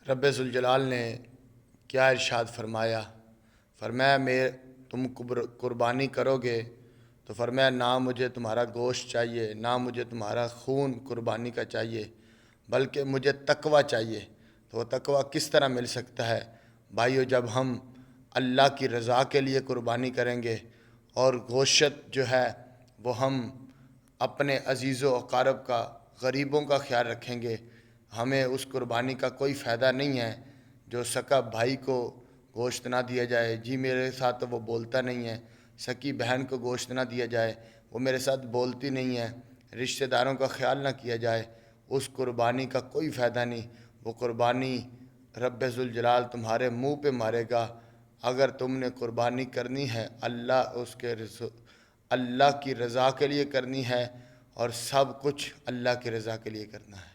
رب ذوالجلال نے کیا ارشاد فرمایا؟ فرمایا تم قربانی کرو گے تو فرمایا نہ مجھے تمہارا گوشت چاہیے، نہ مجھے تمہارا خون قربانی کا چاہیے، بلکہ مجھے تقوی چاہیے۔ تو وہ تقوی کس طرح مل سکتا ہے بھائیو؟ جب ہم اللہ کی رضا کے لیے قربانی کریں گے، اور گوشت جو ہے وہ ہم اپنے عزیز و اقارب کا، غریبوں کا خیال رکھیں گے۔ ہمیں اس قربانی کا کوئی فائدہ نہیں ہے جو سکا بھائی کو گوشت نہ دیا جائے، جی میرے ساتھ تو وہ بولتا نہیں ہے، سکی بہن کو گوشت نہ دیا جائے، وہ میرے ساتھ بولتی نہیں ہے، رشتہ داروں کا خیال نہ کیا جائے، اس قربانی کا کوئی فائدہ نہیں۔ وہ قربانی رب ذوالجلال تمہارے منہ پہ مارے گا۔ اگر تم نے قربانی کرنی ہے اللہ کی رضا کے لیے کرنی ہے، اور سب کچھ اللہ کی رضا کے لیے کرنا ہے۔